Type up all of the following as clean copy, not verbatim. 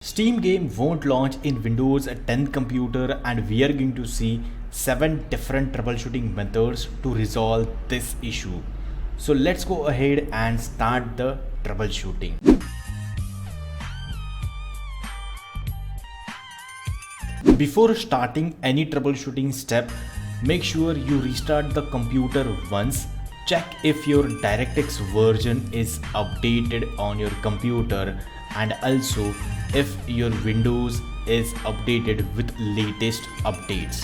Steam game won't launch in Windows 10 computer, and we are going to see 7 different troubleshooting methods to resolve this issue. So let's go ahead and start the troubleshooting. Before starting any troubleshooting step, make sure you restart the computer once. Check if your DirectX version is updated on your computer, and also if your Windows is updated with latest updates.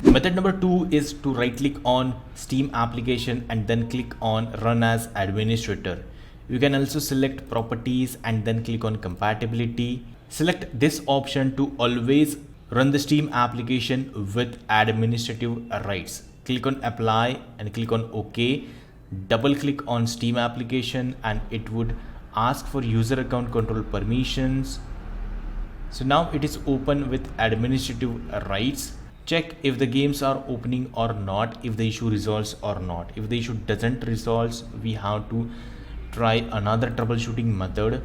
Method number 2 is to right click on Steam application and then click on Run as Administrator. You can also select Properties and then click on Compatibility. Select this option to always run the Steam application with administrative rights. Click on Apply and click on OK. Double click on Steam application and it would ask for user account control permissions. So now it is open with administrative rights. Check if the games are opening or not, if the issue resolves or not. If the issue doesn't resolve, we have to try another troubleshooting method.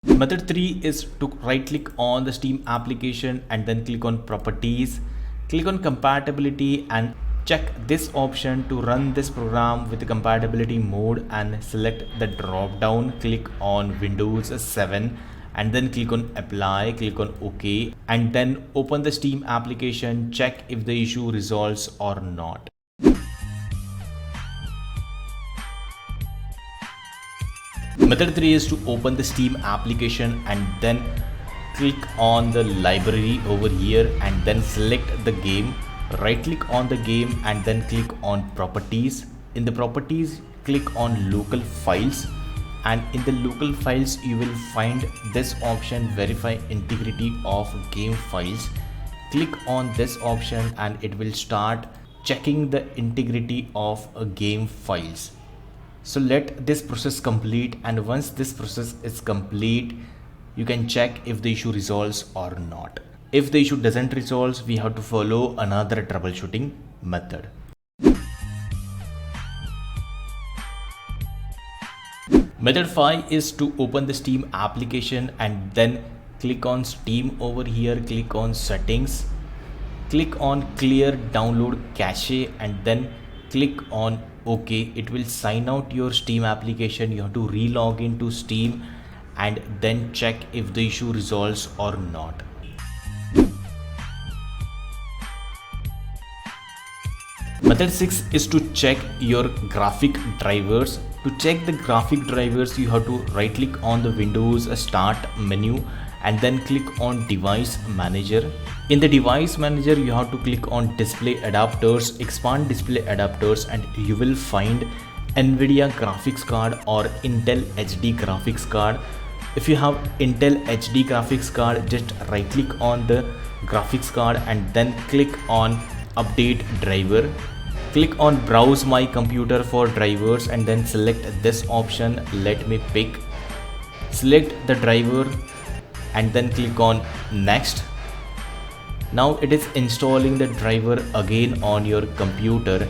Method 3 is to right click on the Steam application and then click on Properties. Click on Compatibility and check this option to run this program with the compatibility mode, and select the drop down. Click on Windows 7 and then click on Apply. Click on OK and then open the Steam application. Check if the issue resolves or not. Method 3 is to open the Steam application and then click on the library over here and then select the game. Right click on the game and then click on Properties. In the Properties, click on Local Files, and in the local files you will find this option, Verify Integrity of Game Files. Click on this option and it will start checking the integrity of game files. So let this process complete, and once this process is complete, you can check if the issue resolves or not. If the issue doesn't resolve, we have to follow another troubleshooting method. Method 5 is to open the Steam application and then click on Steam over here, click on Settings, click on Clear Download Cache and then click on OK. It will sign out your Steam application. You have to re-log into Steam and then check if the issue resolves or not. Method 6 is to check your graphic drivers. To check the graphic drivers, you have to right click on the Windows Start menu and then click on Device Manager. In the Device Manager, you have to click on Display Adapters, expand Display Adapters, and you will find NVIDIA graphics card or Intel HD graphics card. If you have Intel HD graphics card, just right click on the graphics card and then click on Update Driver. Click on Browse My Computer for drivers and then select this option, Let me pick. Select the driver and then click on Next. Now it is installing the driver again on your computer,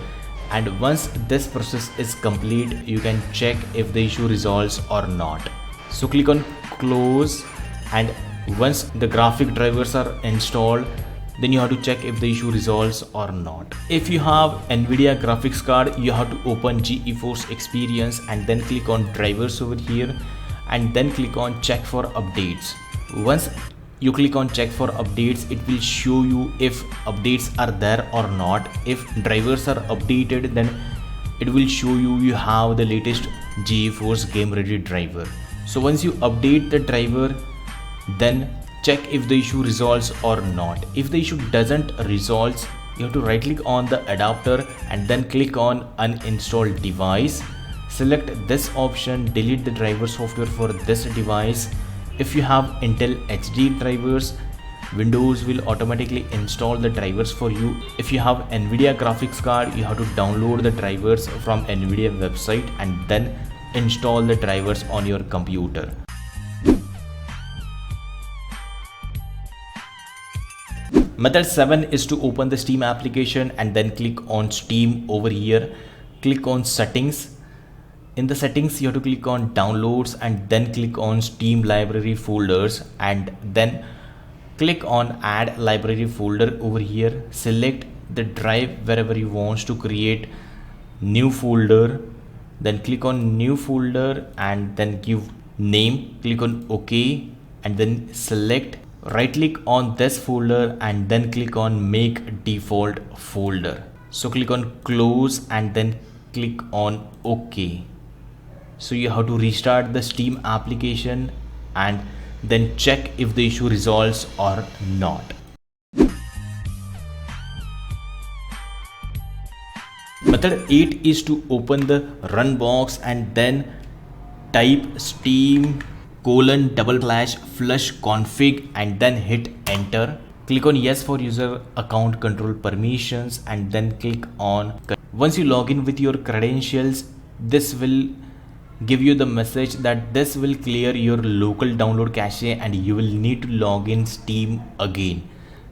and once this process is complete, you can check if the issue resolves or not. So click on Close, and once the graphic drivers are installed, then you have to check if the issue resolves or not. If you have NVIDIA graphics card, you have to open GeForce Experience and then click on Drivers over here and then click on Check for Updates. Once you click on Check for Updates, it will show you if updates are there or not. If drivers are updated, then it will show you have the latest GeForce Game Ready driver. So once you update the driver, then check if the issue resolves or not. If the issue doesn't resolve, you have to right click on the adapter and then click on Uninstall Device. Select this option, delete the driver software for this device. If you have Intel HD drivers, Windows will automatically install the drivers for you. If you have NVIDIA graphics card, you have to download the drivers from NVIDIA website and then install the drivers on your computer. Method 7 is to open the Steam application and then click on Steam over here. Click on settings. In the settings, you have to click on downloads and then click on Steam library folders and then click on add library folder over here. Select the drive wherever you want to create new folder. Then click on new folder and then give name. Click on OK and then select. Right click on this folder and then click on make default folder. So click on close and then click on OK. So you have to restart the Steam application and then check if the issue resolves or not. Method 8 is to open the run box and then type steam :/flush config and then hit enter. Click on yes for user account control permissions and then click on. Once you log in with your credentials, this will give you the message that this will clear your local download cache and you will need to log in Steam again.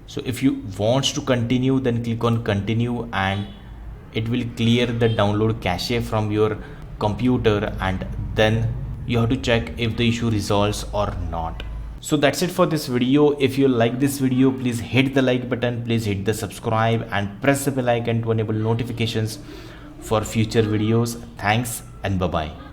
So if you want to continue, then click on continue and it will clear the download cache from your computer and then you have to check if the issue resolves or not. So that's it for this video. If you like this video, please hit the like button, please hit the subscribe and press the bell icon to enable notifications for future videos. Thanks and bye bye.